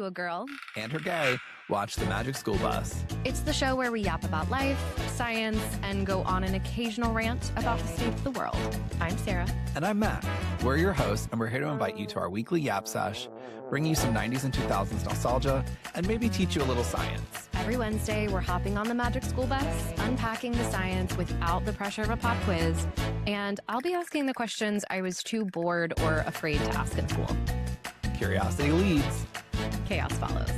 a girl and her gay watch the Magic School Bus. It's the show where we yap about life, science, and go on an occasional rant about the state of the world. I'm Sarah. And I'm Matt. We're your hosts, and we're here to invite you to our weekly yap sesh, bring you some 90s and 2000s nostalgia, and maybe teach you a little science. Every Wednesday, we're hopping on the Magic School Bus, unpacking the science without the pressure of a pop quiz, and I'll be asking the questions I was too bored or afraid to ask in school. Curiosity leads. Chaos follows.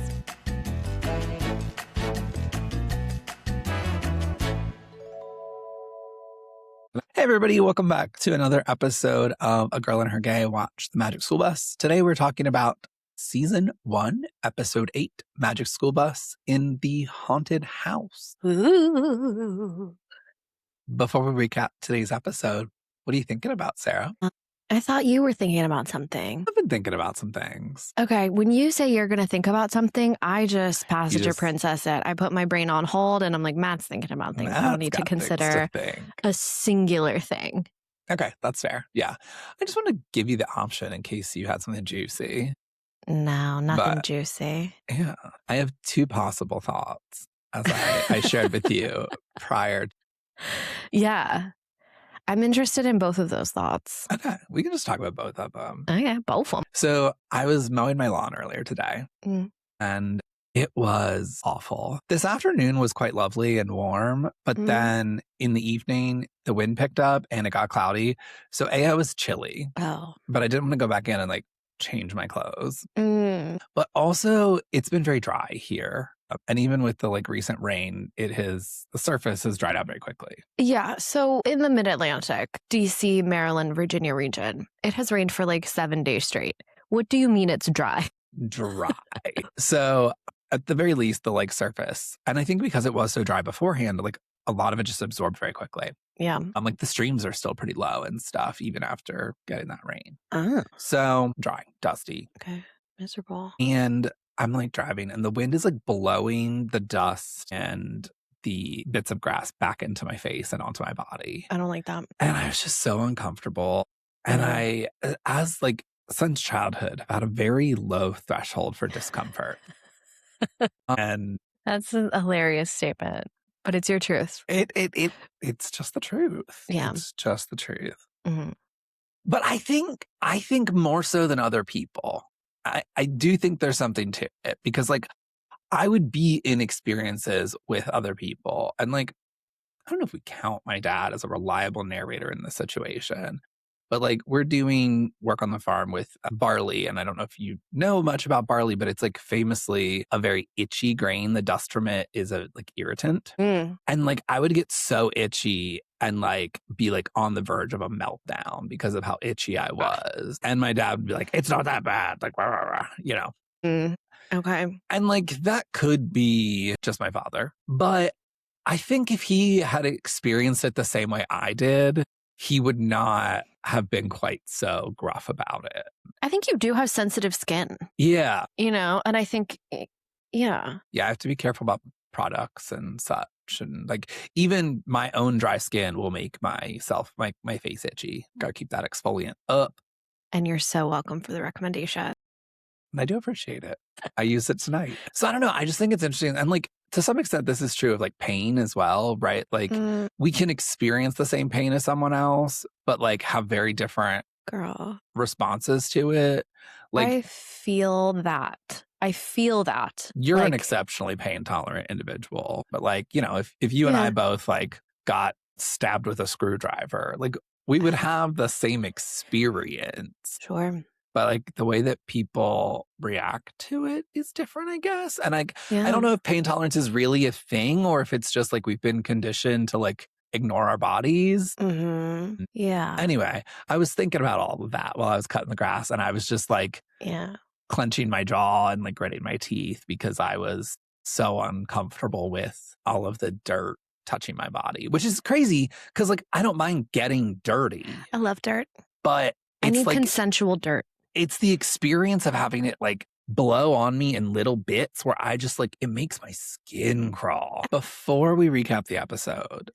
Hey everybody, welcome back to another episode of A Girl and Her Gay Watch the Magic School Bus. Today we're talking about Season 1, Episode 8, Magic School Bus in the Haunted House. Ooh. Before we recap today's episode, what are you thinking about, Sarah? I thought you were thinking about something. I've been thinking about some things. Okay, when you say you're going to think about something, I just passenger princess it. I put my brain on hold and I'm like, Matt's thinking about things. I don't need to consider a singular thing. Okay, that's fair. Yeah. I just want to give you the option in case you had something juicy. No, nothing juicy. Yeah. I have two possible thoughts, as I shared with you prior. Yeah. I'm interested in both of those thoughts. Okay, we can just talk about both of them. Okay, both of them. So I was mowing my lawn earlier today, and it was awful. This afternoon was quite lovely and warm, but then in the evening, the wind picked up and it got cloudy. So I was chilly, but I didn't want to go back in and change my clothes. But also, it's been very dry here. And even with the recent rain, the surface has dried out very quickly. Yeah. So in the mid-Atlantic, DC, Maryland, Virginia region, it has rained for 7 days straight. What do you mean it's dry? Dry. So at the very least, the surface. And I think because it was so dry beforehand, a lot of it just absorbed very quickly. Yeah. The streams are still pretty low and stuff, even after getting that rain. Oh. So dry, dusty. Okay. Miserable. And I'm driving and the wind is blowing the dust and the bits of grass back into my face and onto my body. I don't like that. And I was just so uncomfortable. And since childhood, I've had a very low threshold for discomfort. And that's a hilarious statement, but it's your truth. It's just the truth. Yeah. It's just the truth. Mm-hmm. But I think more so than other people, I do think there's something to it because I would be in experiences with other people and I don't know if we count my dad as a reliable narrator in this situation, but we're doing work on the farm with barley. And I don't know if you know much about barley, but it's famously a very itchy grain. The dust from it is a irritant. And I would get so itchy and be on the verge of a meltdown because of how itchy I was. And my dad would be it's not that bad. Rah, rah, rah, you know. Okay. And that could be just my father. But I think if he had experienced it the same way I did, he would not have been quite so gruff about it. I think you do have sensitive skin. Yeah. And I think, yeah. Yeah, I have to be careful about products and such. And even my own dry skin will make my face itchy. Gotta keep that exfoliant up. And you're so welcome for the recommendation. And I do appreciate it. I used it tonight. So I don't know. I just think it's interesting. And to some extent, this is true of pain as well, right? We can experience the same pain as someone else, but have very different responses to it. I feel that. You're an exceptionally pain tolerant individual. But if you and I both got stabbed with a screwdriver, we would have the same experience. Sure. But the way that people react to it is different, I guess. And I don't know if pain tolerance is really a thing or if it's just we've been conditioned to ignore our bodies. Mm-hmm. Yeah. Anyway, I was thinking about all of that while I was cutting the grass, and I was just clenching my jaw and gritting my teeth because I was so uncomfortable with all of the dirt touching my body, which is crazy because I don't mind getting dirty. I love dirt. But I need consensual dirt. It's the experience of having it blow on me in little bits where I just it makes my skin crawl. Before we recap the episode,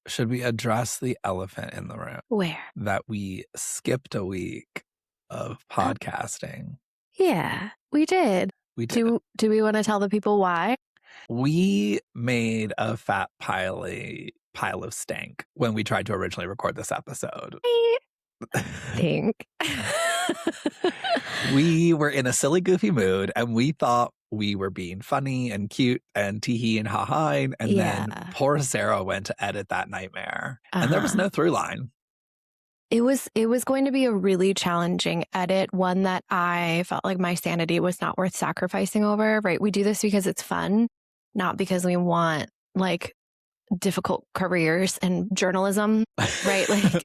should we address the elephant in the room? Where? That we skipped a week of podcasting. Yeah, we did. We did. Do we want to tell the people why? We made a fat pile of stank when we tried to originally record this episode. I think. We were in a silly, goofy mood, and we thought we were being funny and cute and tee-hee and ha-ha. And then poor Sarah went to edit that nightmare. And there was no through line. It was going to be a really challenging edit, one that I felt like my sanity was not worth sacrificing over, right? We do this because it's fun, not because we want like difficult careers in journalism, right? Like,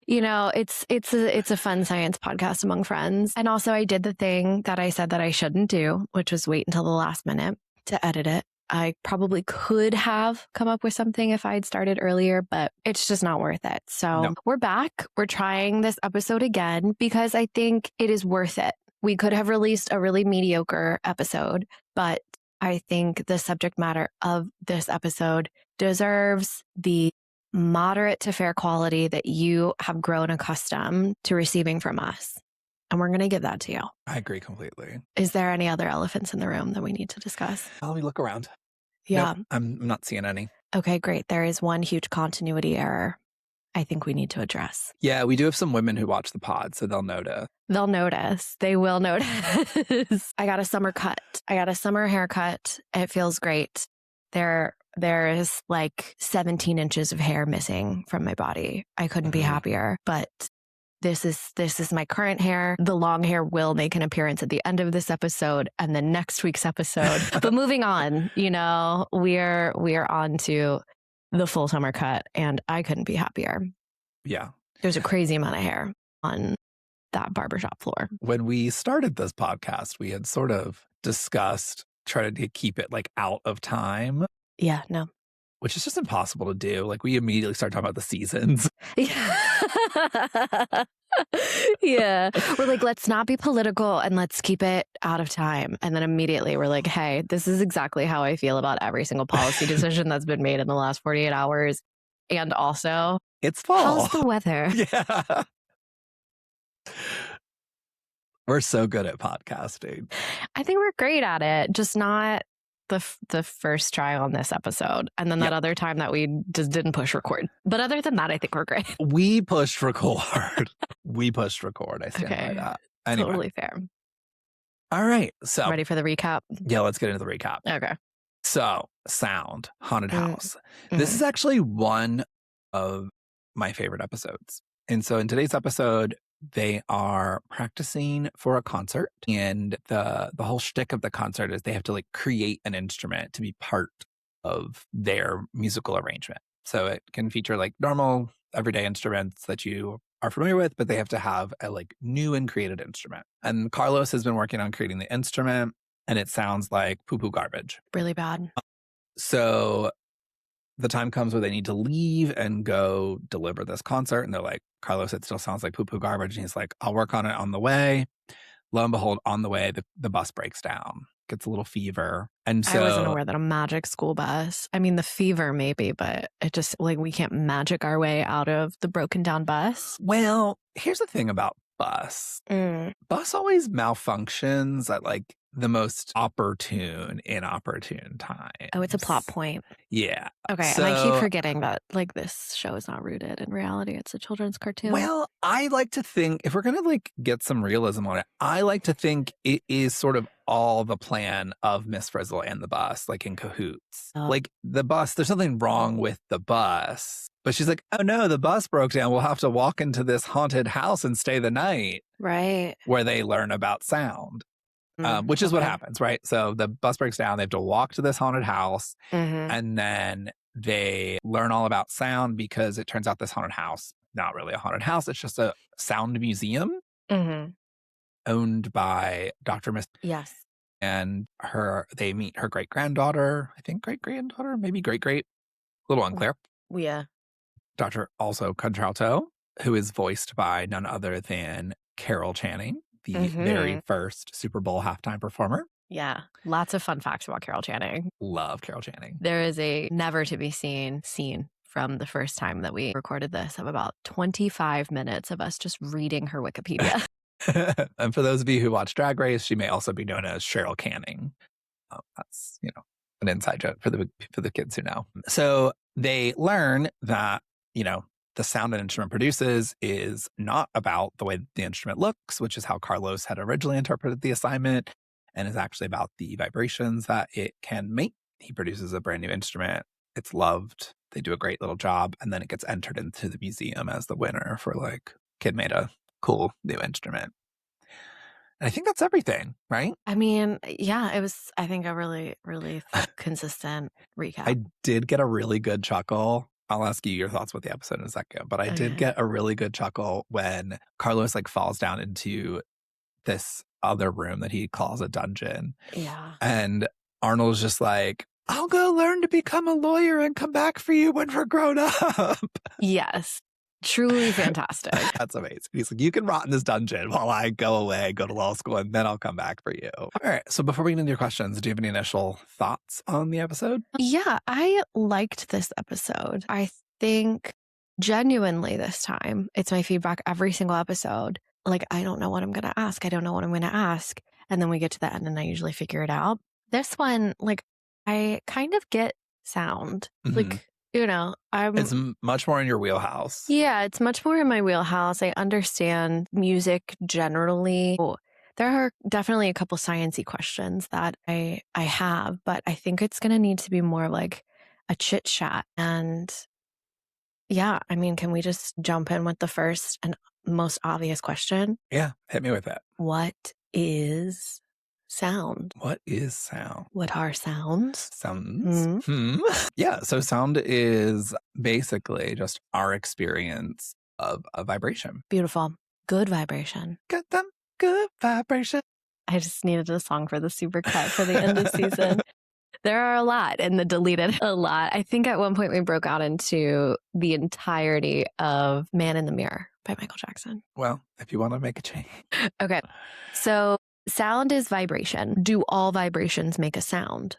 you know, it's a fun science podcast among friends. And also I did the thing that I said that I shouldn't do, which was wait until the last minute to edit it. I probably could have come up with something if I'd started earlier, but it's just not worth it. So We're back. We're trying this episode again because I think it is worth it. We could have released a really mediocre episode, but I think the subject matter of this episode deserves the moderate to fair quality that you have grown accustomed to receiving from us. And we're going to give that to you. I agree completely. Is there any other elephants in the room that we need to discuss? Let me look around. Yeah. Nope, I'm not seeing any. Okay, great. There is one huge continuity error I think we need to address. Yeah, we do have some women who watch the pod, so they'll notice. They'll notice. They will notice. I got a summer cut. I got a summer haircut. It feels great. There is like 17 inches of hair missing from my body. I couldn't be happier, but this is my current hair. The long hair will make an appearance at the end of this episode and then next week's episode. But moving on, you know, we're on to the full summer cut and I couldn't be happier. Yeah. There's a crazy amount of hair on that barbershop floor. When we started this podcast, we had sort of discussed trying to keep it like out of time. Yeah, no. Which is just impossible to do. Like we immediately start talking about the seasons. Yeah. Yeah. We're like, let's not be political and let's keep it out of time. And then immediately we're like, hey, this is exactly how I feel about every single policy decision that's been made in the last 48 hours. And also, it's fall. How's the weather? Yeah. We're so good at podcasting. I think we're great at it, just not the first try on this episode. And then that other time that we just didn't push record. But other than that, I think we're great. We pushed record. We pushed record. I stand by that. Anyway. Totally fair. All right. So ready for the recap? Yeah, let's get into the recap. Okay. So sound, haunted house. This is actually one of my favorite episodes. And so in today's episode, they are practicing for a concert, and the whole shtick of the concert is they have to like create an instrument to be part of their musical arrangement. So it can feature like normal everyday instruments that you are familiar with, but they have to have a like new and created instrument. And Carlos has been working on creating the instrument, and it sounds like poo-poo garbage. Really bad. So the time comes where they need to leave and go deliver this concert. And they're like, Carlos, it still sounds like poo-poo garbage. And he's like, I'll work on it on the way. Lo and behold, on the way, the bus breaks down, gets a little fever. And so I wasn't aware that a magic school bus, I mean, the fever maybe, but it just like, we can't magic our way out of the broken down bus. Well, here's the thing about bus. Bus always malfunctions at like the most inopportune time. Oh, it's a plot point. Yeah. Okay. So, and I keep forgetting that like this show is not rooted in reality. It's a children's cartoon. Well, I like to think if we're going to like get some realism on it, I like to think it is sort of all the plan of Miss Frizzle and the bus, like in cahoots. Like the bus, there's something wrong with the bus. But she's like, oh no, the bus broke down. We'll have to walk into this haunted house and stay the night. Right. Where they learn about sound. Which is what happens, right? So the bus breaks down. They have to walk to this haunted house. And then they learn all about sound because it turns out this haunted house, not really a haunted house. It's just a sound museum owned by Dr. Miss. Yes. And they meet her great-granddaughter, I think great-granddaughter, maybe great-great, a little unclear. Yeah. Dr. also Contralto, who is voiced by none other than Carol Channing, the very first Super Bowl halftime performer. Yeah. Lots of fun facts about Carol Channing. Love Carol Channing. There is a never to be seen scene from the first time that we recorded this of about 25 minutes of us just reading her Wikipedia. And for those of you who watch Drag Race, she may also be known as Cheryl Canning. That's, an inside joke for the kids who know. So they learn that, the sound an instrument produces is not about the way the instrument looks, which is how Carlos had originally interpreted the assignment, and is actually about the vibrations that it can make. He produces a brand new instrument. It's loved. They do a great little job. And then it gets entered into the museum as the winner for kid made a cool new instrument. And I think that's everything, right? I mean, yeah, it was, I think, a really, really consistent recap. I did get a really good chuckle. I'll ask you your thoughts about the episode in a second, but I did get a really good chuckle when Carlos falls down into this other room that he calls a dungeon. Yeah. And Arnold's just like, I'll go learn to become a lawyer and come back for you when we're grown up. Yes. Truly fantastic. That's amazing. He's like, you can rot in this dungeon while I go away, go to law school, and then I'll come back for you. All right. So before we get into your questions, do you have any initial thoughts on the episode? Yeah, I liked this episode. I think genuinely this time, it's my feedback every single episode. I don't know what I'm going to ask. I don't know what I'm going to ask. And then we get to the end and I usually figure it out. This one, I kind of get sound. Mm-hmm. It's much more in your wheelhouse. Yeah, it's much more in my wheelhouse. I understand music generally. There are definitely a couple sciencey questions that I have, but I think it's going to need to be more like a chit chat. And yeah, I mean, can we just jump in with the first and most obvious question? Yeah, hit me with it. What is sound? What is sound? What are sounds? Sounds. Yeah. So sound is basically just our experience of a vibration. Beautiful. Good vibration. Good vibration. I just needed a song for the supercut for the end of season. There are a lot in the deleted a lot. I think at one point we broke out into the entirety of Man in the Mirror by Michael Jackson. Well, if you want to make a change. Okay. So sound is vibration. Do all vibrations make a sound?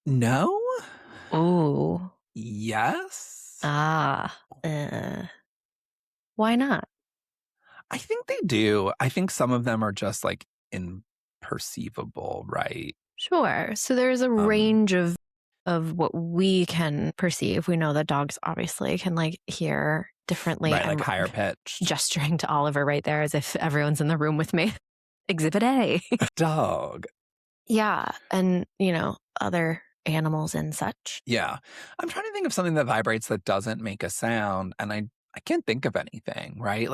No. Oh. Yes. Why not? I think they do. I think some of them are just imperceivable, right? Sure. So there's a range of what we can perceive. We know that dogs obviously can hear differently. Right, like higher pitch. Gesturing to Oliver right there as if everyone's in the room with me. Exhibit A. Dog. Yeah. And, other animals and such. Yeah. I'm trying to think of something that vibrates that doesn't make a sound. And I can't think of anything, right?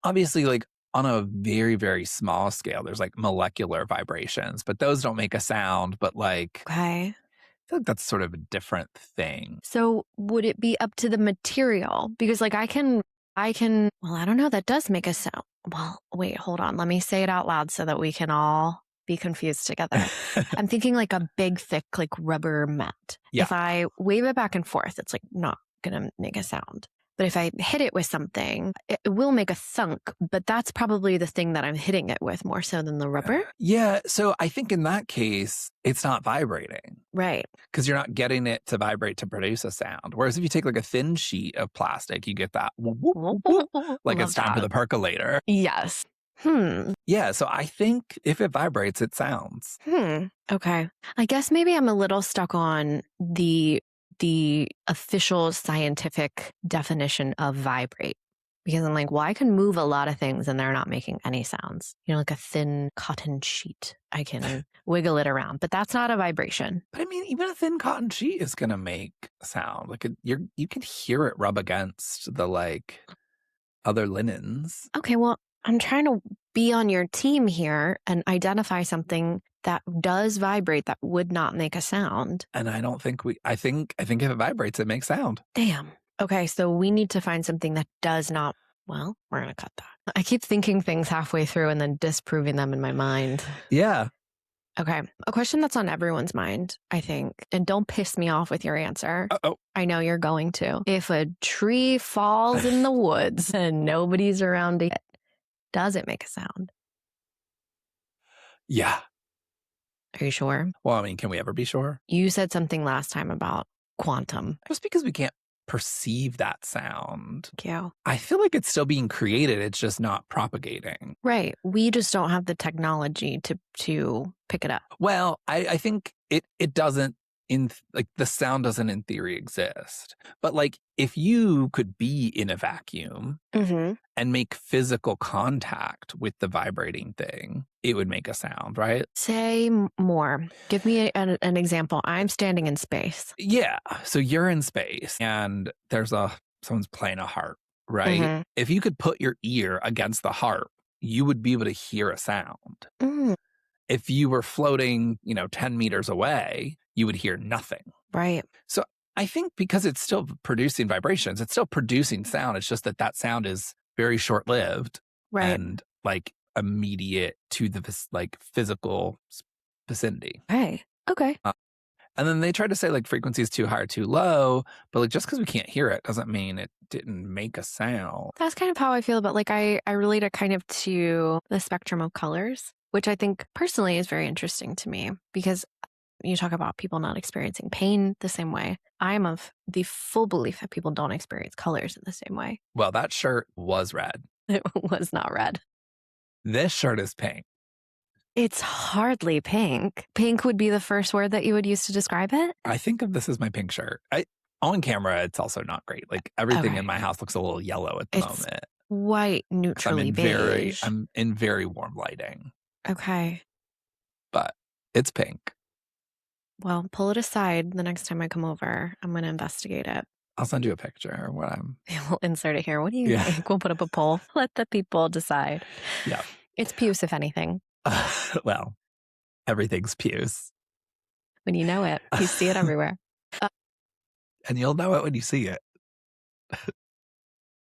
Obviously, on a very, very small scale, there's molecular vibrations, but those don't make a sound. But okay. I feel like that's sort of a different thing. So would it be up to the material? Because I can, well, I don't know. That does make a sound. Well, wait, hold on. Let me say it out loud so that we can all be confused together. I'm thinking a big, thick, rubber mat. Yeah. If I wave it back and forth, it's not going to make a sound. But if I hit it with something, it will make a thunk, but that's probably the thing that I'm hitting it with more so than the rubber. Yeah. So I think in that case, it's not vibrating. Right. Because you're not getting it to vibrate to produce a sound. Whereas if you take a thin sheet of plastic, you get that whoop, whoop, whoop, whoop, it's time for the percolator. Yes. Yeah. So I think if it vibrates, it sounds. Okay. I guess maybe I'm a little stuck on the official scientific definition of vibrate, because I'm well, I can move a lot of things and they're not making any sounds. Like a thin cotton sheet, I can wiggle it around, but that's not a vibration. But I mean, even a thin cotton sheet is going to make sound. You can hear it rub against the other linens. Okay, well, I'm trying to be on your team here and identify something that does vibrate that would not make a sound. And I don't think I think if it vibrates, it makes sound. Damn. Okay, so we need to find something that does not. Well, we're going to cut that. I keep thinking things halfway through and then disproving them in my mind. Yeah. Okay. A question that's on everyone's mind, I think, and don't piss me off with your answer. Uh-oh. I know you're going to. If a tree falls in the woods and nobody's around it, does it make a sound? Yeah. Are you sure? Well, I mean, can we ever be sure? You said something last time about quantum. Just because we can't perceive that sound, Yeah. I feel like it's still being created. It's just not propagating. Right. We just don't have the technology to pick it up. Well, I think it doesn't like the sound doesn't in theory exist. But like if you could be in a vacuum and make physical contact with the vibrating thing, it would make a sound, right? Say more. Give me an example. I'm standing in space. Yeah. So you're in space and someone's playing a harp, right? If you could put your ear against the harp, you would be able to hear a sound. If you were floating, 10 meters away, you would hear nothing. Right. So I think because it's still producing vibrations, it's still producing sound. It's just that sound is very short lived and like immediate to the like physical vicinity. Right. Okay. And then they tried to say like frequency is too high or too low, but like just because we can't hear it doesn't mean it didn't make a sound. That's kind of how I feel about like I relate it kind of to the spectrum of colors, which I think personally is very interesting to me because you talk about people not experiencing pain the same way. I am of the full belief that people don't experience colors in the same way. Well, that shirt was red. It was not red. This shirt is pink. It's hardly pink. Pink would be the first word that you would use to describe it? I think of this as my pink shirt. On camera, it's also not great. Like everything in my house looks a little yellow at the moment. White, neutrally beige. I'm in very warm lighting. Okay. But it's pink. Well, pull it aside the next time I come over. I'm going to investigate it. I'll send you a picture of what I'm... We'll insert it here. What do you think? We'll put up a poll. Let the people decide. Yeah. It's puce, if anything. Well, everything's puce. When you know it, you see it everywhere. And you'll know it when you see it.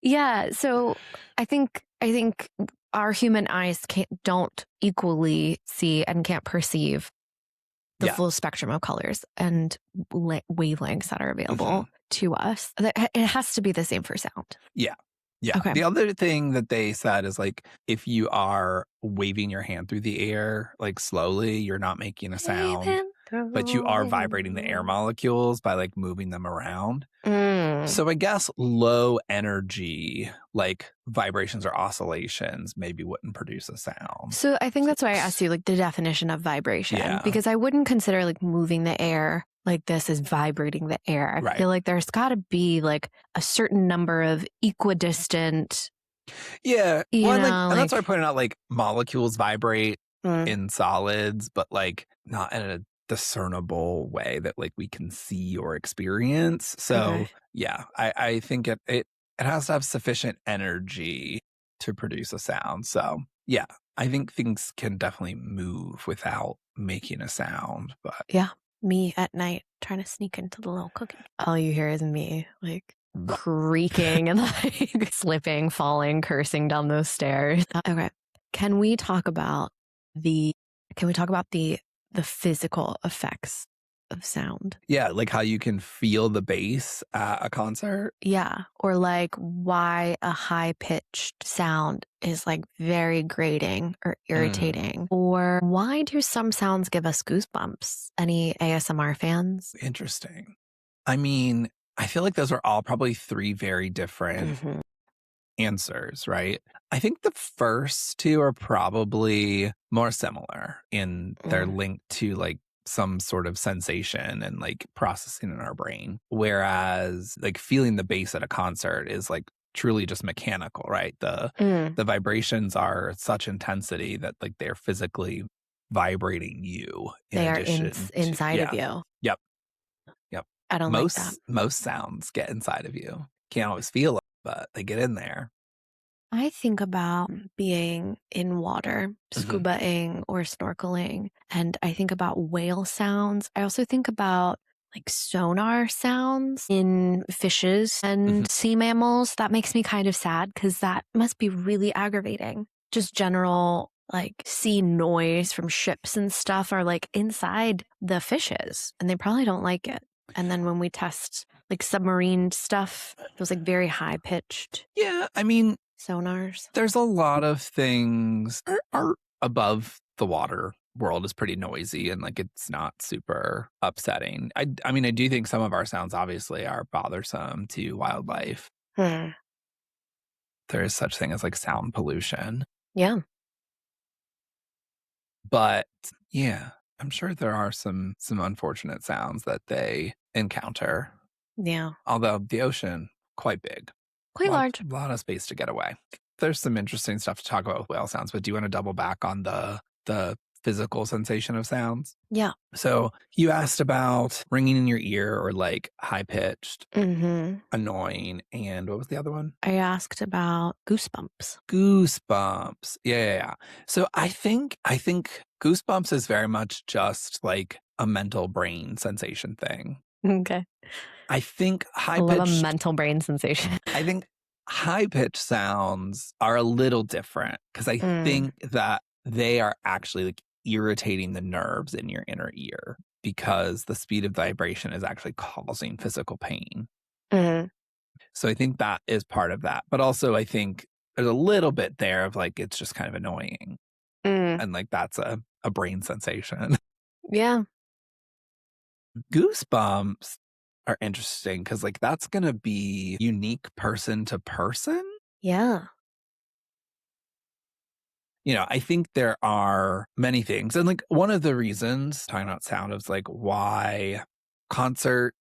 Yeah. So I think our human eyes don't equally see and can't perceive the full spectrum of colors and wavelengths that are available to us. It has to be the same for sound. Yeah. Yeah. Okay. The other thing that they said is like if you are waving your hand through the air, like slowly, you're not making a sound, but you are vibrating the air molecules by like moving them around. So I guess low energy, like vibrations or oscillations maybe wouldn't produce a sound. So I think that's why I asked you like the definition of vibration, because I wouldn't consider like moving the air like this is vibrating the air. I feel like there's got to be like a certain number of equidistant. Yeah. Well, and that's why I pointed out like molecules vibrate in solids, but like not in a discernible way that like we can see or experience. So yeah, I think it has to have sufficient energy to produce a sound. So yeah, I think things can definitely move without making a sound. But yeah. Me at night trying to sneak into the little cookie. All you hear is me like creaking and like slipping, falling, cursing down those stairs. Okay. Can we talk about the physical effects of sound? Yeah, like how you can feel the bass at a concert. Yeah. Or like why a high-pitched sound is like very grating or irritating. Or why do some sounds give us goosebumps? Any ASMR fans? Interesting. I mean, I feel like those are all probably three very different answers, right? I think the first two are probably more similar in their link to like some sort of sensation and like processing in our brain. Whereas like feeling the bass at a concert is like truly just mechanical, right? The vibrations are such intensity that like they're physically vibrating you. They are inside of you. Yep. I don't like that. Most sounds get inside of you. Can't always feel it, but they get in there. I think about being in water, scuba-ing or snorkeling, and I think about whale sounds. I also think about like sonar sounds in fishes and sea mammals. That makes me kind of sad because that must be really aggravating. Just general like sea noise from ships and stuff are like inside the fishes and they probably don't like it. And then when we test like submarine stuff, those like very high pitched. Yeah, I mean, sonars. There's a lot of things are above the water world is pretty noisy and like it's not super upsetting. I mean, I do think some of our sounds obviously are bothersome to wildlife. Hmm. There is such thing as like sound pollution. Yeah. But yeah, I'm sure there are some unfortunate sounds that they encounter. Yeah. Although the ocean, quite big. Quite large. Lot of space to get away. There's some interesting stuff to talk about with whale sounds, but do you want to double back on the physical sensation of sounds? Yeah. So you asked about ringing in your ear or like high pitched, Mm-hmm. annoying, and what was the other one? I asked about goosebumps. Goosebumps. Yeah. So I think goosebumps is very much just like a mental brain sensation thing. Okay. I think I love a mental brain sensation. I think high pitched sounds are a little different because I think that they are actually like irritating the nerves in your inner ear because the speed of vibration is actually causing physical pain. Mm-hmm. So I think that is part of that. But also, I think there's a little bit there of like, it's just kind of annoying. Mm. And like, that's a brain sensation. Yeah. Goosebumps are interesting because like, that's going to be unique person to person. Yeah. I think there are many things. And like one of the reasons talking about sound is like why concerts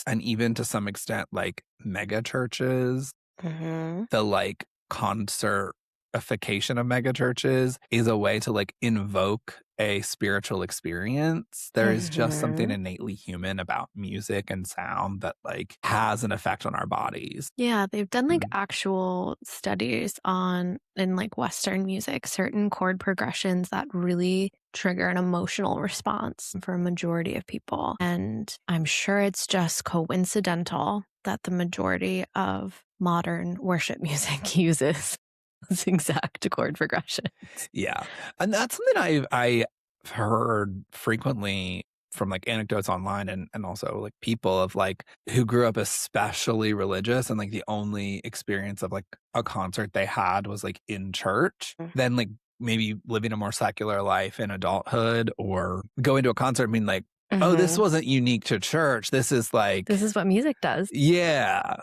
and even to some extent like mega churches, Mm-hmm. the like concertification of mega churches is a way to like invoke a spiritual experience. There is just something Mm-hmm. innately human about music and sound that like has an effect on our bodies. Yeah, they've done like Mm. actual studies on in like Western music, certain chord progressions that really trigger an emotional response for a majority of people. And I'm sure it's just coincidental that the majority of modern worship music uses those exact chord progressions. Yeah. And that's something I've heard frequently from like anecdotes online and also like people of like who grew up especially religious and like the only experience of like a concert they had was like in church. Then like maybe living a more secular life in adulthood or going to a concert and being like, oh, this wasn't unique to church. This is like This is what music does. yeah.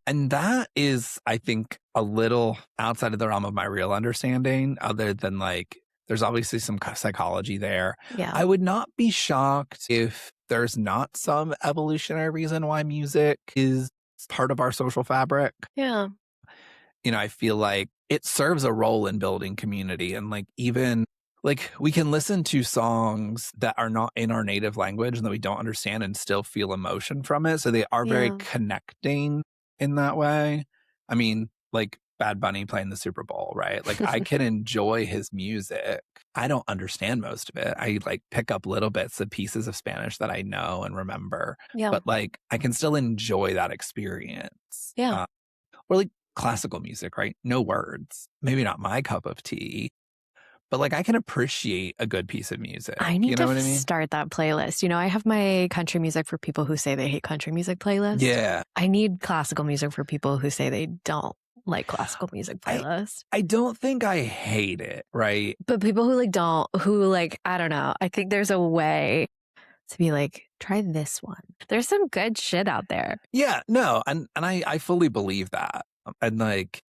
And that is, I think, a little outside of the realm of my real understanding, other than like, there's obviously some psychology there. Yeah. I would not be shocked if there's not some evolutionary reason why music is part of our social fabric. Yeah. I feel like it serves a role in building community and like even like we can listen to songs that are not in our native language and that we don't understand and still feel emotion from it. So they are very Yeah. connecting in that way. I mean, like Bad Bunny playing the Super Bowl, right? Like I can enjoy his music. I don't understand most of it. I like pick up little bits of pieces of Spanish that I know and remember, Yeah. but like I can still enjoy that experience. Yeah. Or like classical music, right? No words. Maybe not my cup of tea, but like I can appreciate a good piece of music. I need You know to what I mean? start that playlist. I have my country music for people who say they hate country music playlist. Yeah. I need classical music for people who say they don't like classical music playlist. I don't think I hate it, right? But people who I don't know. I think there's a way to be like, try this one. There's some good shit out there. Yeah, no, and I fully believe that. And like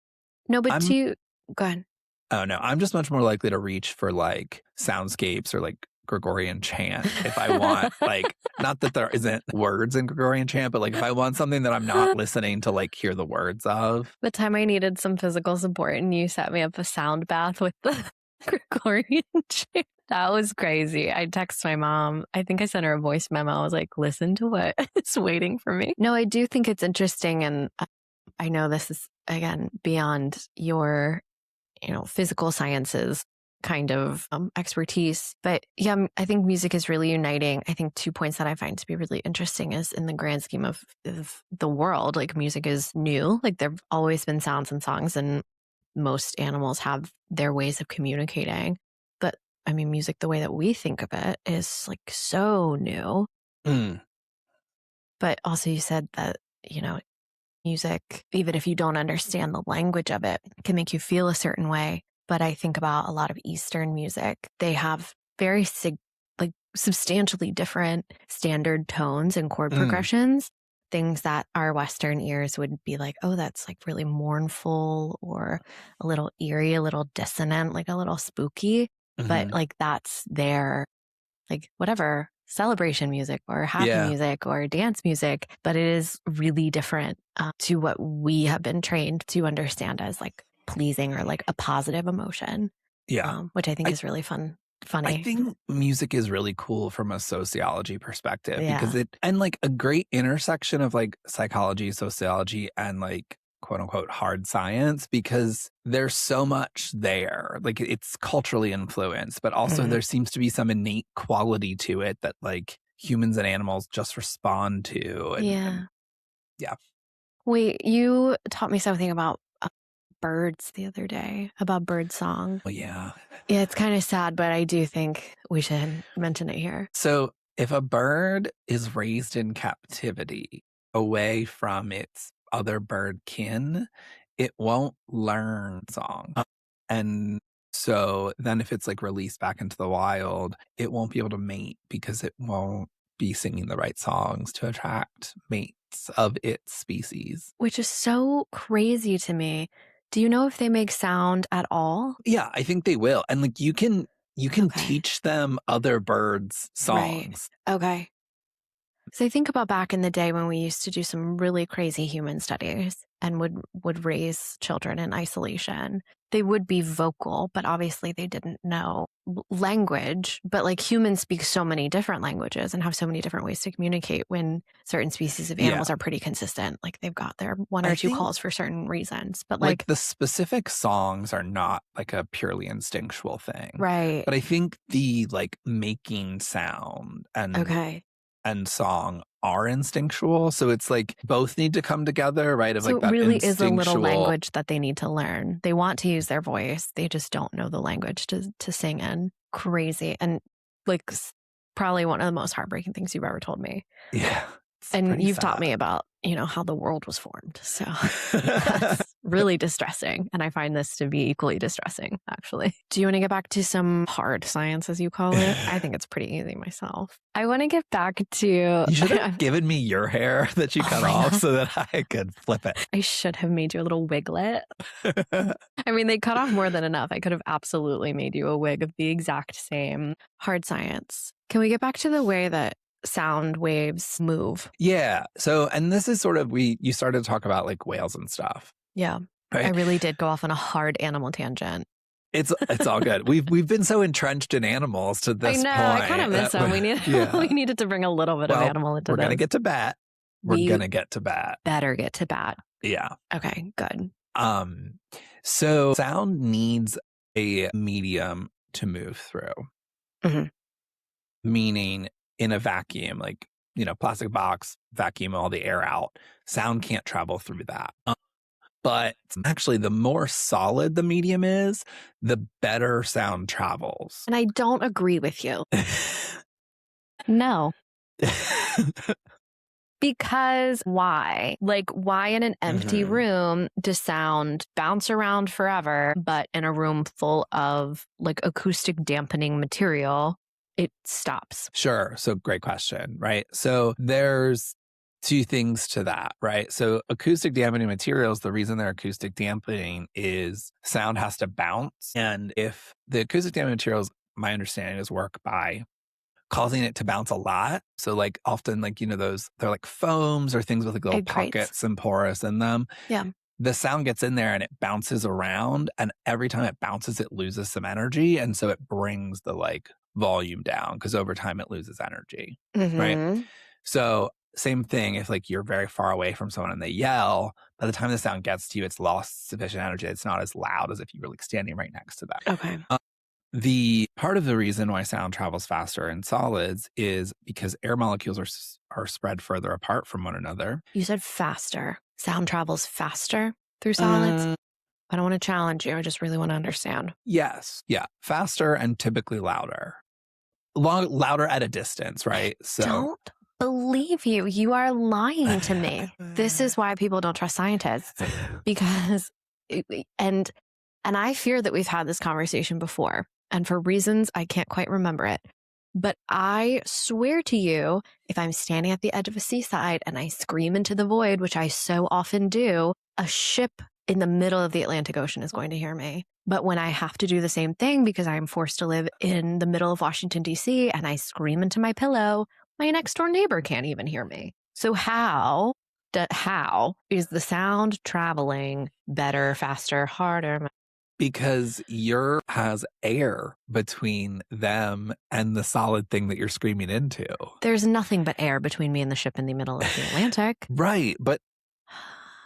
No, but go ahead. Oh no, I'm just much more likely to reach for like soundscapes or like Gregorian chant if I want like not that there isn't words in Gregorian chant, but like if I want something that I'm not listening to like hear the words of. The time I needed some physical support and you set me up a sound bath with the Gregorian chant. That was crazy. I text my mom. I think I sent her a voice memo. I was like, listen to what is waiting for me. No, I do think it's interesting. And I know this is, again, beyond your physical sciences kind of expertise. But yeah, I think music is really uniting. I think 2 points that I find to be really interesting is in the grand scheme of the world, like music is new. Like there've always been sounds and songs and most animals have their ways of communicating. But I mean, music, the way that we think of it is like so new. But also you said that, music, even if you don't understand the language of it, can make you feel a certain way. But I think about a lot of Eastern music. They have very like substantially different standard tones and chord progressions. Things that our Western ears would be like, oh, that's like really mournful or a little eerie, a little dissonant, like a little spooky. But like that's their, like whatever, celebration music or happy music or dance music. But it is really different to what we have been trained to understand as like pleasing or like a positive emotion. Which I think is really funny. I think music is really cool from a sociology perspective because and like a great intersection of like psychology, sociology, and like quote unquote hard science, because there's so much there. Like it's culturally influenced, but also there seems to be some innate quality to it that like humans and animals just respond to. And, Wait, you taught me something about birds the other day, about bird song. Oh, yeah. Yeah, it's kind of sad, but I do think we should mention it here. So if a bird is raised in captivity away from its other bird kin, it won't learn song. And so then if it's like released back into the wild, it won't be able to mate because it won't be singing the right songs to attract mates of its species. Which is so crazy to me. Do you know if they make sound at all? Yeah, I think they will. And like you can teach them other birds' songs. Right. Okay. So I think about back in the day when we used to do some really crazy human studies and would raise children in isolation. They would be vocal, but obviously they didn't know language. But like humans speak so many different languages and have so many different ways to communicate when certain species of animals are pretty consistent. Like they've got their one or two calls for certain reasons. But like the specific songs are not like a purely instinctual thing. Right. But I think the like making sound and song are instinctual. So it's like both need to come together, right? So like that it really is a little language that they need to learn. They want to use their voice. They just don't know the language to sing in. Crazy. And like probably one of the most heartbreaking things you've ever told me. Yeah. And you've taught me about, you know, how the world was formed. So that's really distressing. And I find this to be equally distressing, actually. Do you want to get back to some hard science, as you call it? I think it's pretty easy myself. I want to get back to... You should have given me your hair that you cut off so that I could flip it. I should have made you a little wiglet. I mean, they cut off more than enough. I could have absolutely made you a wig of the exact same. Hard science. Can we get back to the way that sound waves move? Yeah. So, and this is sort of, you started to talk about like whales and stuff. Yeah. Right? I really did go off on a hard animal tangent. It's all good. We've been so entrenched in animals to this point. I know. I kind of miss them. We needed to bring a little bit of animal into this. We're going to get to bat. We're going to get to bat. Better get to bat. Yeah. Okay, good. So sound needs a medium to move through. Meaning in a vacuum, like, you know, plastic box, vacuum all the air out. Sound can't travel through that. But actually, the more solid the medium is, the better sound travels. And I don't agree with you. No. Because why? Like, why in an empty room does sound bounce around forever, but in a room full of like acoustic dampening material, it stops? Sure. So great question, right? So there's two things to that, right? So acoustic dampening materials, the reason they're acoustic dampening is sound has to bounce. And if the acoustic dampening materials, my understanding is work by causing it to bounce a lot. So like often like, you know, they're like foams or things with like little pockets and porous in them. Yeah. The sound gets in there and it bounces around. And every time it bounces, it loses some energy. And so it brings the like volume down because over time it loses energy, right? So same thing if like you're very far away from someone and they yell, by the time the sound gets to you, it's lost sufficient energy. It's not as loud as if you were like standing right next to them. Okay. The part of the reason why sound travels faster in solids is because air molecules are spread further apart from one another. You said faster. Sound travels faster through solids? I don't want to challenge you. I just really want to understand. Yes. Yeah. Faster and typically louder. Louder at a distance, right? So don't believe you. You are lying to me. This is why people don't trust scientists. Because, and I fear that we've had this conversation before. And for reasons I can't quite remember it. But I swear to you, if I'm standing at the edge of a seaside and I scream into the void, which I so often do, a ship in the middle of the Atlantic Ocean is going to hear me. But when I have to do the same thing because I'm forced to live in the middle of Washington, D.C., and I scream into my pillow, my next door neighbor can't even hear me. So how is the sound traveling better, faster, harder? Because your has air between them and the solid thing that you're screaming into. There's nothing but air between me and the ship in the middle of the Atlantic. Right, but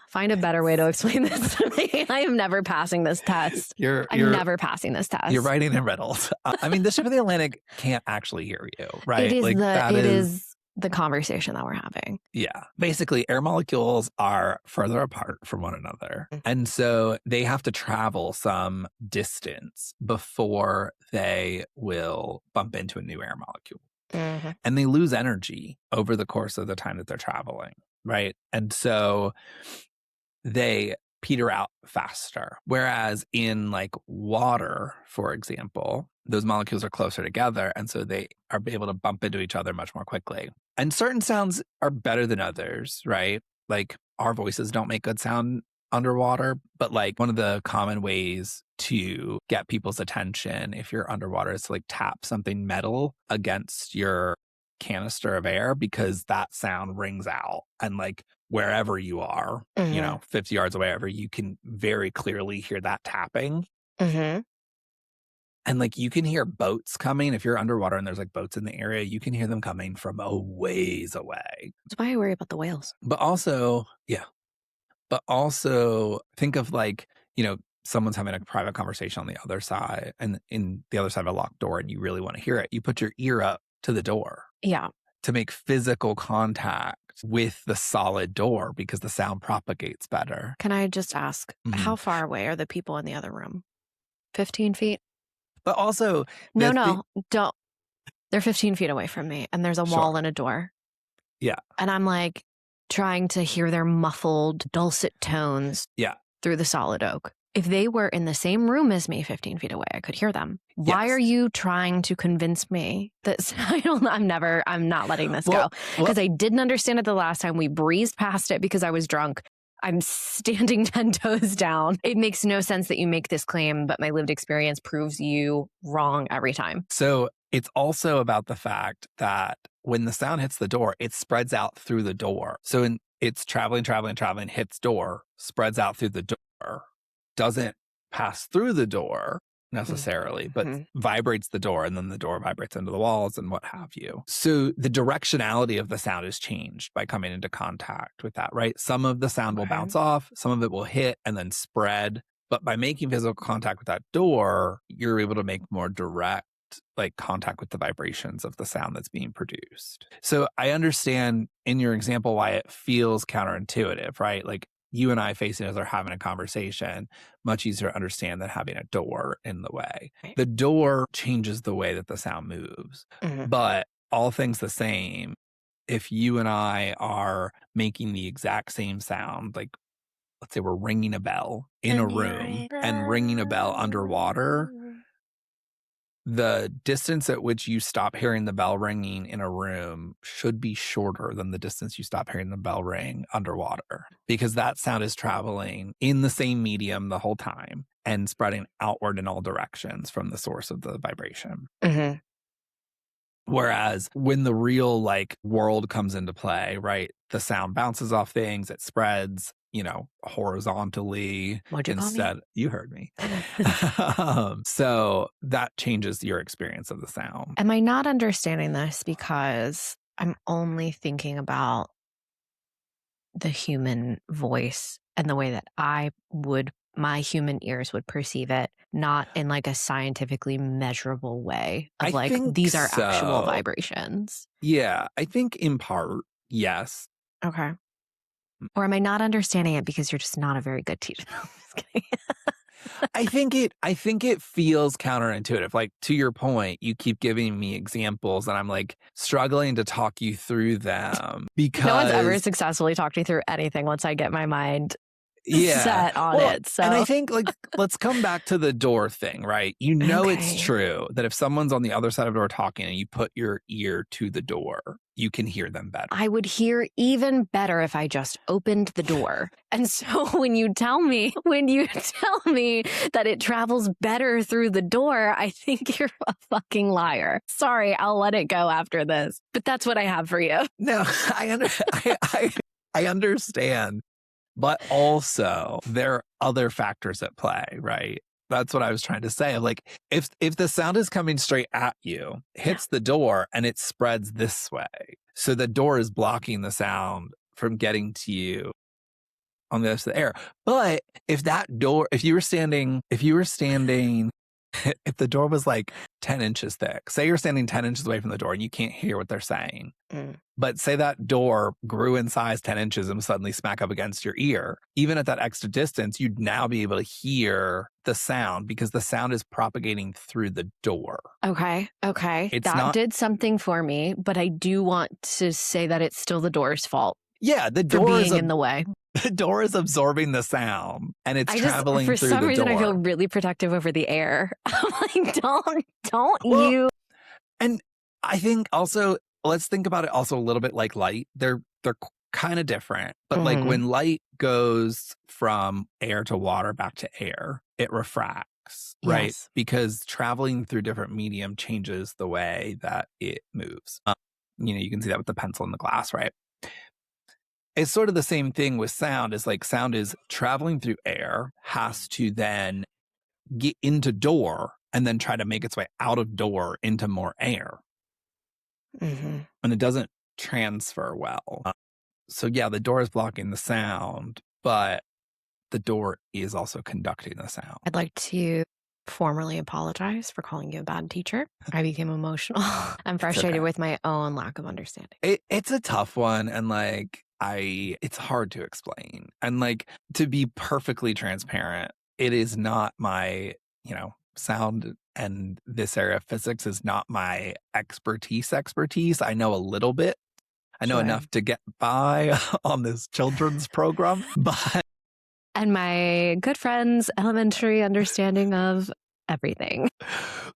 find a better way to explain this to me. I am never passing this test. I'm never passing this test. You're writing in riddles. I mean, the ship of the Atlantic can't actually hear you, right? It is the conversation that we're having. Yeah. Basically, air molecules are further apart from one another. And so they have to travel some distance before they will bump into a new air molecule. Mm-hmm. And they lose energy over the course of the time that they're traveling, right? And so they peter out faster. Whereas in like water, for example, those molecules are closer together. And so they are able to bump into each other much more quickly. And certain sounds are better than others, right? Like our voices don't make good sound underwater, but like one of the common ways to get people's attention if you're underwater is to like tap something metal against your canister of air, because that sound rings out, and like wherever you are, 50 yards away, wherever, you can very clearly hear that tapping. Mm-hmm. And like you can hear boats coming. If you're underwater and there's like boats in the area, you can hear them coming from a ways away. That's why I worry about the whales. But also think of like, someone's having a private conversation on the other side, and in the other side of a locked door, and you really want to hear it. You put your ear up to the door. Yeah. To make physical contact with the solid door, because the sound propagates better. Can I just ask, how far away are the people in the other room? 15 feet? But also... don't. They're 15 feet away from me, and there's a wall and a door. Yeah. And I'm like trying to hear their muffled, dulcet tones through the solid oak. If they were in the same room as me 15 feet away, I could hear them. Why are you trying to convince me that I'm not letting this go? Because I didn't understand it the last time. We breezed past it because I was drunk. I'm standing 10 toes down. It makes no sense that you make this claim, but my lived experience proves you wrong every time. So it's also about the fact that when the sound hits the door, it spreads out through the door. So it's traveling, hits door, spreads out through the door. Doesn't pass through the door necessarily, but vibrates the door, and then the door vibrates into the walls and what have you. So the directionality of the sound is changed by coming into contact with that, right? Some of the sound will bounce off, some of it will hit and then spread. But by making physical contact with that door, you're able to make more direct contact with the vibrations of the sound that's being produced. So I understand in your example why it feels counterintuitive, right? Like you and I facing as are having a conversation, much easier to understand than having a door in the way. The door changes the way that the sound moves. But all things the same, if you and I are making the exact same sound, like let's say we're ringing a bell in a room and ringing a bell underwater, the distance at which you stop hearing the bell ringing in a room should be shorter than the distance you stop hearing the bell ring underwater, because that sound is traveling in the same medium the whole time and spreading outward in all directions from the source of the vibration. Whereas when the real world comes into play, right, the sound bounces off things, it spreads, horizontally. What'd you instead. Call me? You heard me. So that changes your experience of the sound. Am I not understanding this because I'm only thinking about the human voice and the way that my human ears would perceive it, not in a scientifically measurable way of these are actual vibrations? Yeah, I think in part, yes. Okay. Or am I not understanding it because you're just not a very good teacher? No, I'm just kidding. I think it feels counterintuitive. To your point, you keep giving me examples and I'm struggling to talk you through them because no one's ever successfully talked me through anything once I get my mind Yeah. set on Well, it. So and I think like let's come back to the door thing, right? You know it's Okay. true that if someone's on the other side of the door talking and you put your ear to the door, you can hear them better. I would hear even better if I just opened the door. And so when you tell me that it travels better through the door, I think you're a fucking liar. Sorry, I'll let it go after this. But that's what I have for you. No, I understand. But also there are other factors at play, right? That's what I was trying to say. Like if the sound is coming straight at you, hits the door and it spreads this way. So the door is blocking the sound from getting to you on the other side of the air. But if you were standing, if the door was like 10 inches thick, say you're standing 10 inches away from the door and you can't hear what they're saying. But say that door grew in size 10 inches and suddenly smack up against your ear. Even at that extra distance, you'd now be able to hear the sound because the sound is propagating through the door. Okay. That did something for me, but I do want to say that it's still the door's fault. Yeah, the door door being in the way. The door is absorbing the sound and it's traveling through the door. For some reason, I feel really protective over the air. I'm like, don't you. And I think also, let's think about it also a little bit like light. They're kind of different, but like when light goes from air to water back to air, it refracts, right? Yes. Because traveling through different medium changes the way that it moves. You can see that with the pencil and the glass, right? It's sort of the same thing with sound. Is like sound is traveling through air, has to then get into door and then try to make its way out of door into more air. And it doesn't transfer well. So yeah, the door is blocking the sound, but the door is also conducting the sound. I'd like to formally apologize for calling you a bad teacher. I became emotional. I'm frustrated with my own lack of understanding. It's a tough one. And like, it's hard to explain. And like, to be perfectly transparent, it is not my, sound and this area of physics is not my expertise. I know a little bit. I know enough to get by on this children's program, but. And my good friend's elementary understanding of everything.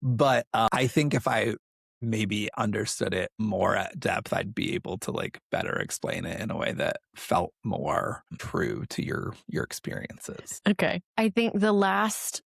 But I think if I maybe understood it more at depth, I'd be able to like better explain it in a way that felt more true to your experiences. Okay. I think the last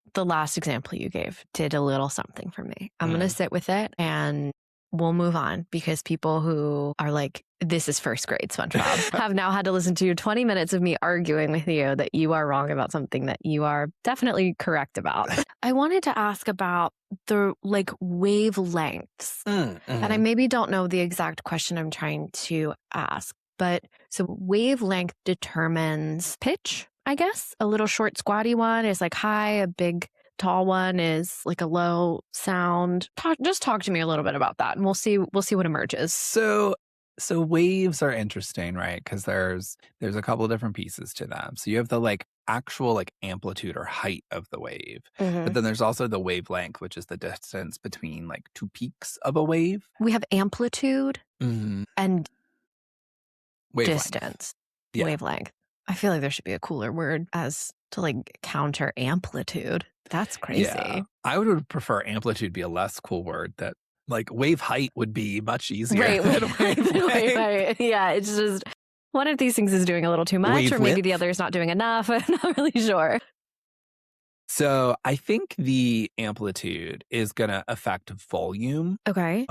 example you gave did a little something for me. I'm going to sit with it and we'll move on because people who are like, this is first grade SpongeBob have now had to listen to 20 minutes of me arguing with you that you are wrong about something that you are definitely correct about. I wanted to ask about the like wavelengths. And I maybe don't know the exact question I'm trying to ask, but so wavelength determines pitch, I guess. A little short squatty one is like high, a big tall one is like a low sound. Just talk to me a little bit about that and we'll see what emerges. So waves are interesting, right? Because there's a couple of different pieces to them. So you have the like actual like amplitude or height of the wave. But then there's also the wavelength, which is the distance between like two peaks of a wave. We have amplitude and wavelength. Distance. Yeah. Wavelength. I feel like there should be a cooler word as to like counter amplitude. That's crazy. Yeah. I would prefer amplitude be a less cool word. That like wave height would be much easier. Right. Wave height. Yeah. It's just one of these things is doing a little too much wave or maybe width? the other is not doing enough. I'm not really sure. So I think the amplitude is going to affect volume. Okay.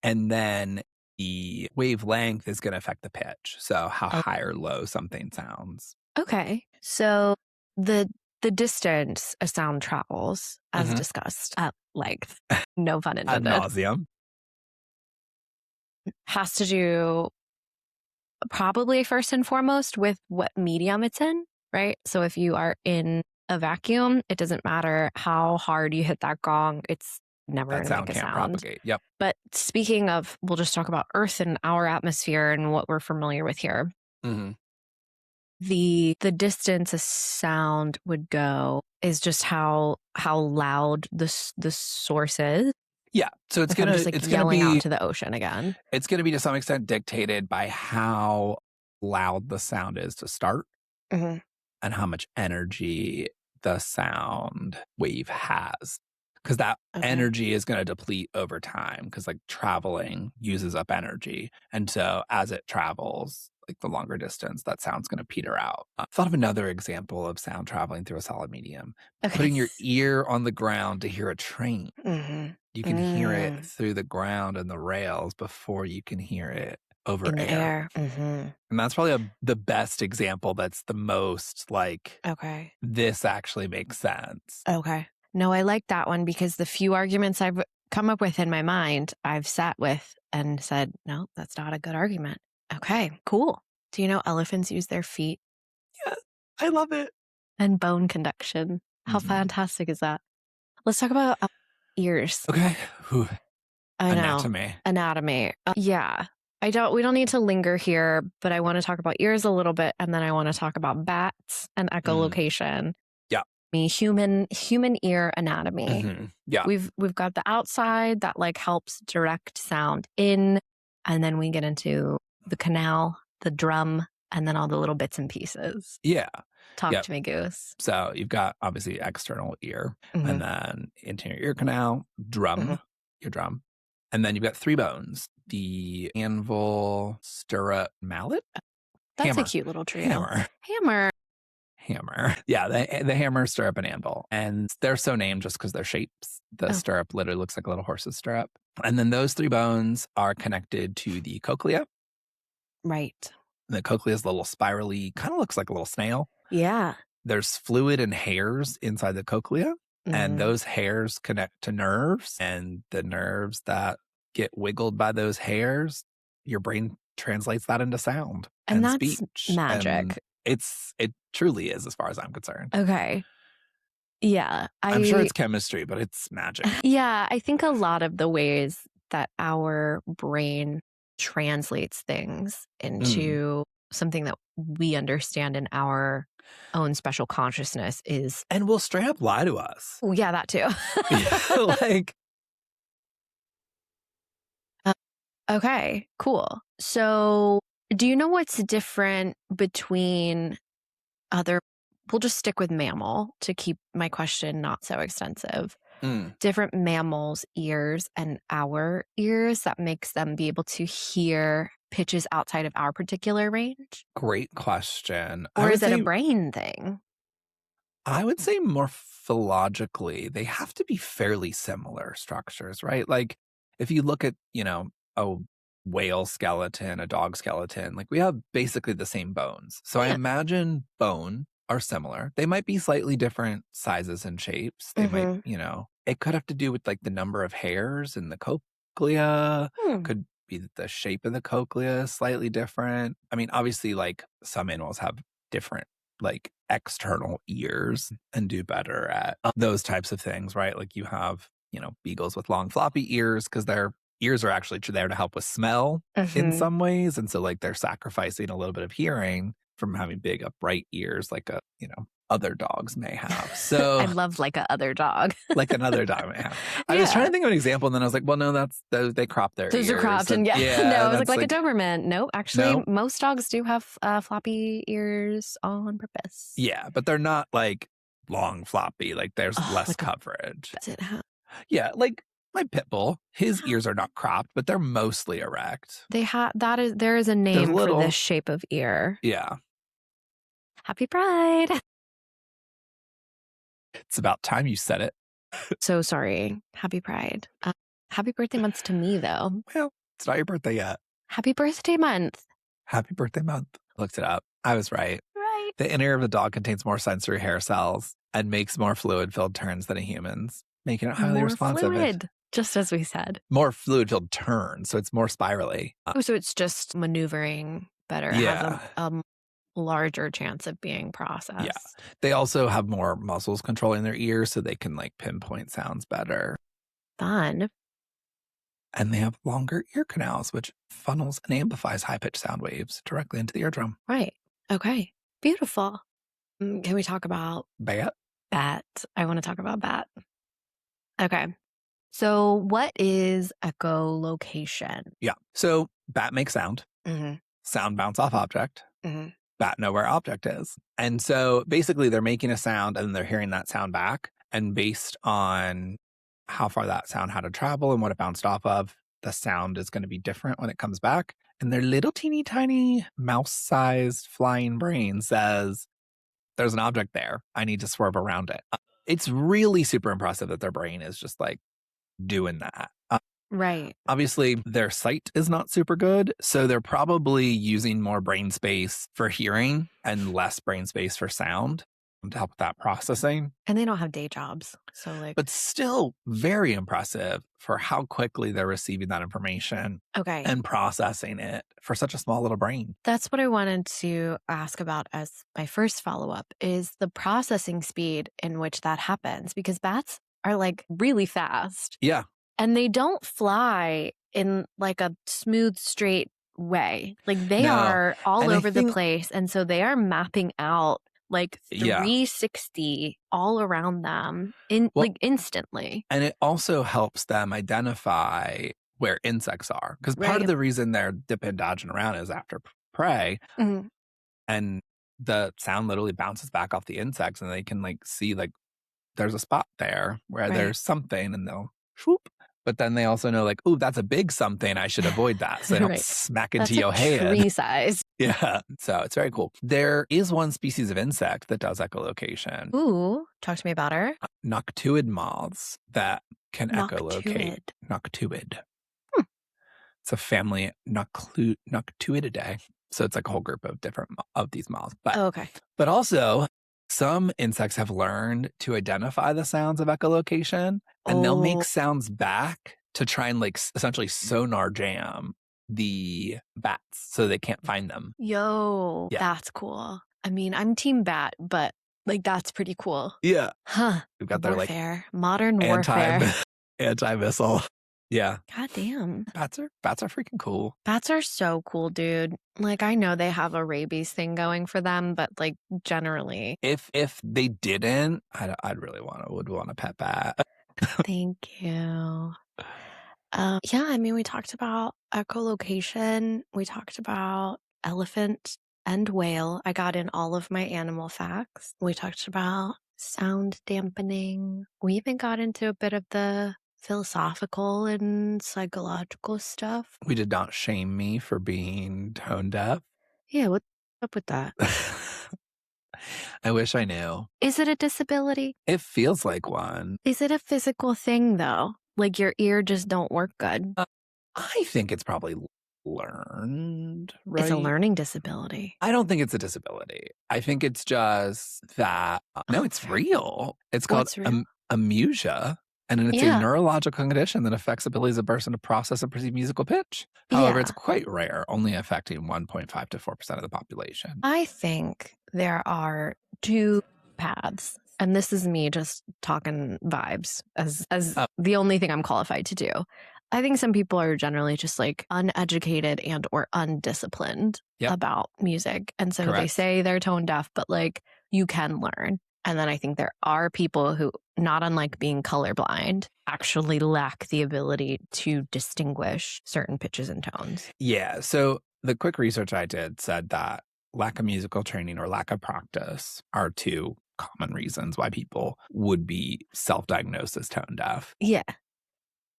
And then the wavelength is going to affect the pitch. So how high or low something sounds. Okay. So the distance a sound travels, as discussed, at length, no pun intended. Ad nauseum. Has to do probably first and foremost with what medium it's in, right? So if you are in a vacuum, it doesn't matter how hard you hit that gong, it's never going to make a sound. Propagate. Yep. But speaking of, we'll just talk about Earth and our atmosphere and what we're familiar with here. The distance a sound would go is just how loud the source is. Yeah, so it's gonna be out to the ocean again. It's gonna be to some extent dictated by how loud the sound is to start, and and how much energy the sound wave has. Because that energy is going to deplete over time because like traveling uses up energy. And so as it travels, like the longer distance, that sound's going to peter out. Thought of another example of sound traveling through a solid medium. Putting your ear on the ground to hear a train. You can hear it through the ground and the rails before you can hear it over in the air. And that's probably the best example that's the most like, this actually makes sense. No, I like that one because the few arguments I've come up with in my mind, I've sat with and said, no, that's not a good argument. Okay, cool. Do you know elephants use their feet? Yeah, I love it. And bone conduction. How fantastic is that? Let's talk about ears. Okay. Whew. I know. Anatomy. Yeah. We don't need to linger here, but I want to talk about ears a little bit. And then I want to talk about bats and echolocation. Yeah. Human ear anatomy. Yeah. We've got the outside that like helps direct sound in, and then we get into the canal, the drum, and then all the little bits and pieces. Yeah. Talk to me, Goose. So you've got obviously external ear, and then interior ear canal, drum, your drum. And then you've got 3 bones: the anvil, stirrup, mallet. That's hammer. A cute little trio. Hammer. Yeah, the hammer, stirrup, and anvil. And they're so named just because they're shapes. The stirrup literally looks like a little horse's stirrup. And then those 3 bones are connected to the cochlea. Right. The cochlea is a little spirally, kind of looks like a little snail. Yeah. There's fluid and hairs inside the cochlea, and those hairs connect to nerves, and the nerves that get wiggled by those hairs, your brain translates that into sound and that's speech. magic. And it truly is, as far as I'm concerned. Okay. Yeah. I'm sure it's chemistry, but it's magic. Yeah. I think a lot of the ways that our brain translates things into something that we understand in our own special consciousness is... And will straight up lie to us. Oh, yeah, that too. Like... Okay, cool. So do you know what's different between other... We'll just stick with mammal to keep my question not so extensive. Different mammals' ears and our ears that makes them be able to hear pitches outside of our particular range? Great question. Or is it a brain thing? I would say morphologically, they have to be fairly similar structures, right? Like if you look at, a whale skeleton, a dog skeleton, like we have basically the same bones. So I imagine bone are similar. They might be slightly different sizes and shapes. They might, it could have to do with like the number of hairs in the cochlea. Could be that the shape of the cochlea is slightly different. I mean, obviously, like some animals have different like external ears and do better at those types of things, right? Like you have, beagles with long floppy ears because their ears are actually there to help with smell in some ways. And so like they're sacrificing a little bit of hearing from having big upright ears like other dogs may have. So I love like a other dog. Like another dog may have. I was trying to think of an example, and then I was like, well, no, they crop their those ears. Those are cropped, and no, I was like a Doberman. No, actually, most dogs do have floppy ears on purpose. Yeah, but they're not like long floppy. Like there's less coverage. Yeah, like my pit bull, his ears are not cropped, but they're mostly erect. There is a name for this shape of ear. Yeah. Happy Pride. It's about time you said it. So sorry. Happy Pride. Happy birthday month to me, though. Well, it's not your birthday yet. Happy birthday month. Happy birthday month. Looked it up. I was right. Right. The inner ear of a dog contains more sensory hair cells and makes more fluid-filled turns than a human's, making it highly responsive. Fluid, just as we said. More fluid-filled turns, so it's more spirally. So it's just maneuvering better. Yeah. Has a larger chance of being processed. Yeah. They also have more muscles controlling their ears, so they can like pinpoint sounds better. Fun. And they have longer ear canals, which funnels and amplifies high-pitched sound waves directly into the eardrum. Right. Okay. Beautiful. Can we talk about bat? I want to talk about bat. Okay. So what is echolocation? Yeah. So bat makes sound. Sound bounce off object. bat know where object is. And so basically they're making a sound and they're hearing that sound back. And based on how far that sound had to travel and what it bounced off of, the sound is going to be different when it comes back. And their little teeny tiny mouse-sized flying brain says, there's an object there. I need to swerve around it. It's really super impressive that their brain is just like doing that. Right. Obviously, their sight is not super good. So they're probably using more brain space for hearing and less brain space for sound to help with that processing. And they don't have day jobs. So like, But still very impressive for how quickly they're receiving that information okay. and processing it for such a small little brain. That's what I wanted to ask about as my first follow-up is the processing speed in which that happens, because bats are like really fast. Yeah. And they don't fly in like a smooth, straight way. Like they are all over the place. And so they are mapping out like 360 all around them like instantly. And it also helps them identify where insects are. Because part of the reason they're dipping and dodging around is after prey. Mm-hmm. And the sound literally bounces back off the insects and they can like see like there's a spot there where there's something and they'll swoop. But then they also know like, oh, that's a big something. I should avoid that. So they don't smack into your head. Tree size. Yeah. So it's very cool. There is one species of insect that does echolocation. Ooh, talk to me about her. Noctuid moths that can echolocate. Noctuid. It's a family Noctuididae. So it's like a whole group of different of these moths. But, but also some insects have learned to identify the sounds of echolocation and they'll make sounds back to try and like essentially sonar jam the bats so they can't find them. Yo, that's cool. I mean, I'm team bat, but like that's pretty cool. Yeah. Huh. We've got warfare. Their like modern warfare. Anti-missile. Yeah. God damn. Bats are freaking cool. Bats are so cool, dude. Like I know they have a rabies thing going for them, but like generally. If they didn't, I'd really would want a pet bat. Thank you. Yeah, I mean, we talked about echolocation. We talked about elephant and whale. I got in all of my animal facts. We talked about sound dampening. We even got into a bit of the philosophical and psychological stuff. We did not shame me for being tone deaf. Yeah, what's up with that? I wish I knew. Is it a disability? It feels like one. Is it a physical thing, though? Like your ear just don't work good? I think it's probably learned, right? It's a learning disability. I don't think it's a disability. I think it's just that, no, it's real. It's called amusia. And it's a neurological condition that affects abilities of a person to process and perceive musical pitch. However, it's quite rare, only affecting 1.5 to 4% of the population. I think there are two paths. And this is me just talking vibes as the only thing I'm qualified to do. I think some people are generally just like uneducated and or undisciplined about music. And so they say they're tone deaf, but like you can learn. And then I think there are people who, not unlike being colorblind, actually lack the ability to distinguish certain pitches and tones. Yeah. So the quick research I did said that lack of musical training or lack of practice are two common reasons why people would be self-diagnosed as tone deaf. Yeah.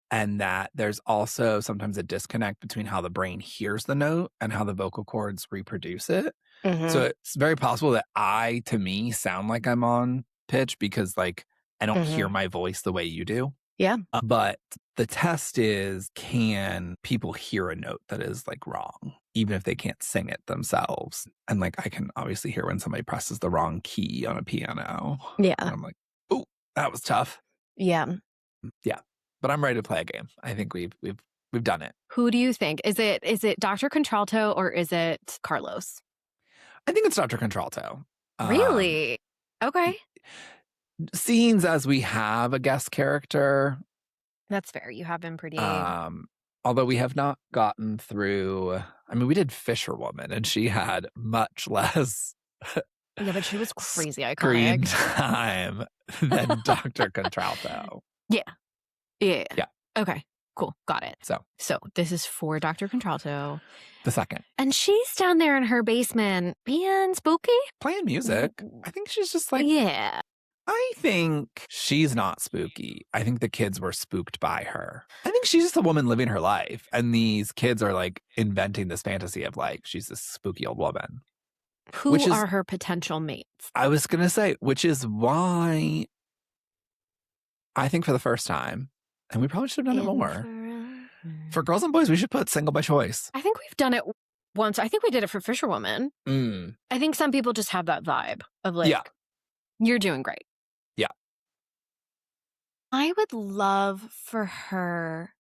And that there's also sometimes a disconnect between how the brain hears the note and how the vocal cords reproduce it. Mm-hmm. So it's very possible that to me, sound like I'm on pitch because like I don't hear my voice the way you do. Yeah. But the test is, can people hear a note that is like wrong, even if they can't sing it themselves? And like I can obviously hear when somebody presses the wrong key on a piano. Yeah. And I'm like, oh, that was tough. Yeah. Yeah. But I'm ready to play a game. I think we've done it. Who do you think? Is it Dr. Contralto or is it Carlos? I think it's Dr. Contralto. Really? Okay. Scenes as we have a guest character. That's fair. You have been pretty... although we have not gotten through... I mean, we did Fisherwoman, and she had much less... yeah, but she was crazy iconic. Screen time than Dr. Contralto. Yeah. Okay. Cool. Got it. So this is for Dr. Contralto. The second. And she's down there in her basement being spooky. Playing music. I think she's just like... Yeah. I think she's not spooky. I think the kids were spooked by her. I think she's just a woman living her life. And these kids are like inventing this fantasy of like, she's this spooky old woman. Who are her potential mates? I was going to say, which is why I think for the first time, and we probably should have done it more. For girls and boys, we should put single by choice. I think we've done it once. I think we did it for Fisherwoman. Mm. I think some people just have that vibe of like, you're doing great. Yeah. I would love for her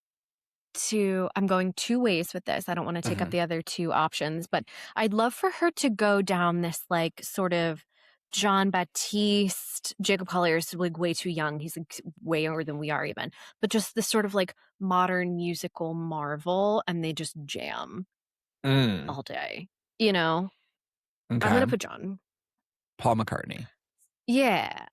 to, I'm going two ways with this. I don't want to take up the other two options, but I'd love for her to go down this like sort of John Baptiste. Jacob Collier is like way too young. He's like way younger than we are even. But just this sort of like modern musical marvel, and they just jam all day. You know? Okay. I'm going to put John. Paul McCartney. Yeah.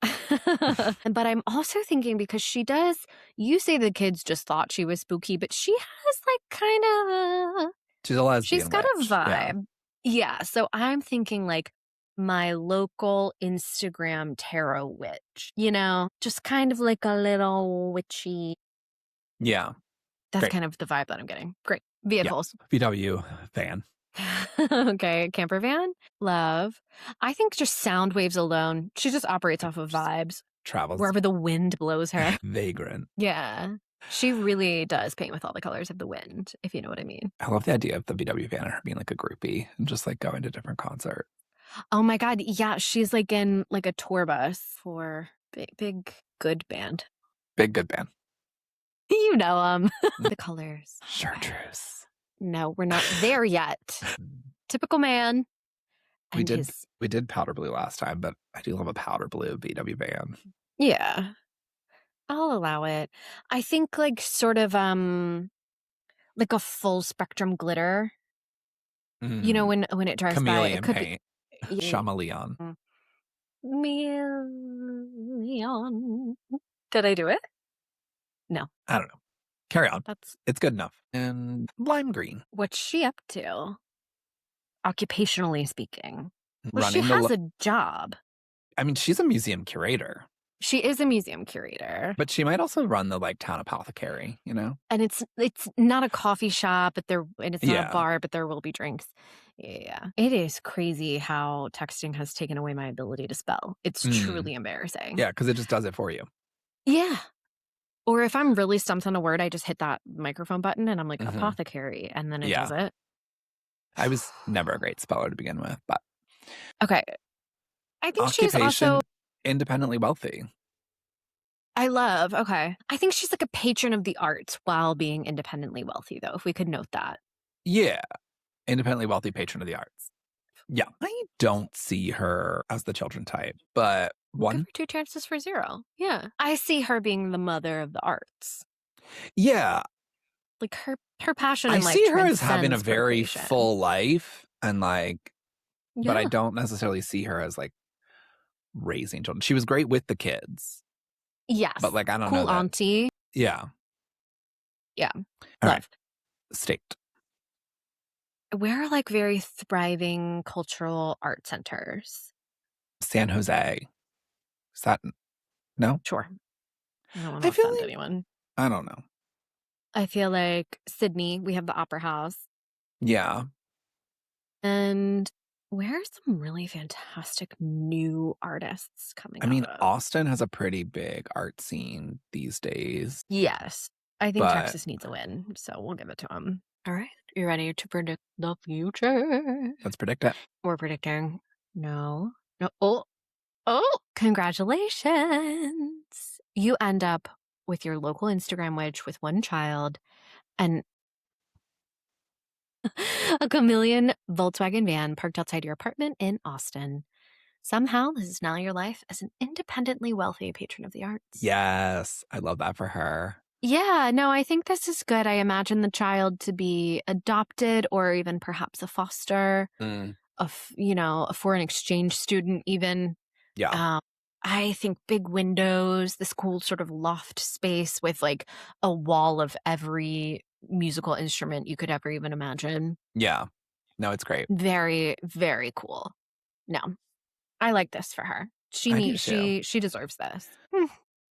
But I'm also thinking, because she does, you say the kids just thought she was spooky, but she has like kind of she's a lesbian. She's got a vibe. Yeah. So I'm thinking like my local Instagram tarot witch, you know, just kind of like a little witchy. Yeah. That's kind of the vibe that I'm getting. Great. Vehicles. VW van. Okay. Camper van. Love. I think just sound waves alone. She just operates off of vibes. Travels. Wherever the wind blows her. Vagrant. Yeah. She really does paint with all the colors of the wind, if you know what I mean. I love the idea of the VW van and her being like a groupie and just like going to different concerts. Oh my God. Yeah. She's like in like a tour bus for big good band. Big good band. You know the colors. Chartreuse. No, we're not there yet. Typical man. We did powder blue last time, but I do love a powder blue VW van. Yeah. I'll allow it. I think like sort of like a full spectrum glitter. You know, when it drives Chameleon by. Paint. Chameleon. Chameleon. Did I do it? No. I don't know. Carry on. It's good enough. And lime green. What's she up to? Occupationally speaking. Well, Running she has a job. I mean, she's a museum curator. She is a museum curator. But she might also run the like town apothecary, you know? And it's not a coffee shop, and it's not a bar, but there will be drinks. Yeah. It is crazy how texting has taken away my ability to spell. It's truly embarrassing. Yeah, because it just does it for you. Yeah. Or if I'm really stumped on a word, I just hit that microphone button and I'm like, apothecary, and then it does it. I was never a great speller to begin with, but... Okay. I think she's also... independently wealthy. I love, okay. I think she's like a patron of the arts while being independently wealthy, though, if we could note that. Yeah. Independently wealthy patron of the arts. Yeah. I don't see her as the children type, but one... Give her 2 chances for 0. Yeah. I see her being the mother of the arts. Yeah. Like her passion in life. I see her as having a very full life and like, but I don't necessarily see her as like raising children. She was great with the kids. Yes. But like, I don't know. Cool auntie. Yeah. Yeah. All right. State. Where are like very thriving cultural art centers? San Jose. Is that no? Sure. I don't want to offend anyone. I don't know. I feel like Sydney, we have the Opera House. Yeah. And where are some really fantastic new artists coming out? I mean, Austin has a pretty big art scene these days. Yes. I think Texas needs a win, so we'll give it to them. All right. You ready to predict the future? Let's predict it. We're predicting. No. Oh, congratulations. You end up with your local Instagram witch with 1 child and a chameleon Volkswagen van parked outside your apartment in Austin. Somehow, this is now your life as an independently wealthy patron of the arts. Yes. I love that for her. Yeah, no, I think this is good. I imagine the child to be adopted or even perhaps a foster, a foreign exchange student even. Yeah. I think big windows, this cool sort of loft space with like a wall of every musical instrument you could ever even imagine. Yeah. No, it's great. Very, very cool. No, I like this for her. I do too. She deserves this.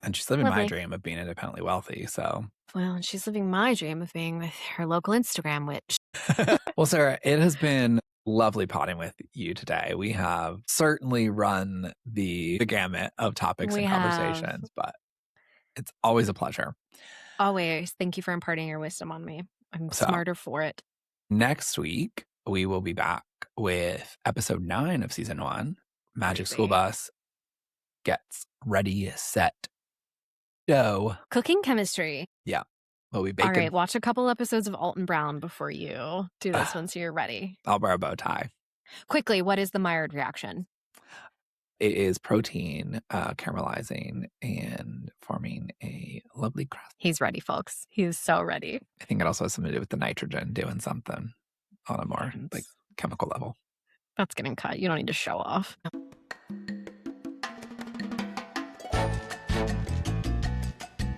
And she's living my Lovely. dream of being independently wealthy. So, Well, and she's living my dream of being with her local Instagram witch. well, Sarah, it has been lovely potting with you today. We have certainly run the gamut of topics We and have. conversations, but it's always a pleasure. Always. Thank you for imparting your wisdom on me. I'm So- smarter for it. Next week, we will be back with episode 9 of season 1. Magic School Bus gets ready, set, go. Cooking chemistry. We'll be All baking. right, watch a couple episodes of Alton Brown before you do this one so you're ready. I'll wear a bow tie. Quickly, what is the Maillard reaction? It is protein caramelizing and forming a lovely crust. He's ready, folks. He's so ready. I think it also has something to do with the nitrogen doing something on a more like chemical level. That's getting cut. You don't need to show off.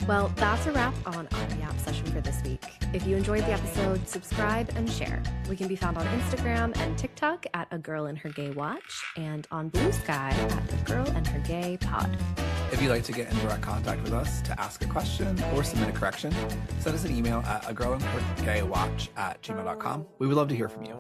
Well, that's a wrap on our Yap session for this week. If you enjoyed the episode, subscribe and share. We can be found on Instagram and TikTok at A Girl and Her Gay Watch and on Blue Sky at A Girl and Her Gay Pod. If you'd like to get in direct contact with us to ask a question or submit a correction, send us an email at agirlandhergaywatch@gmail.com. We would love to hear from you.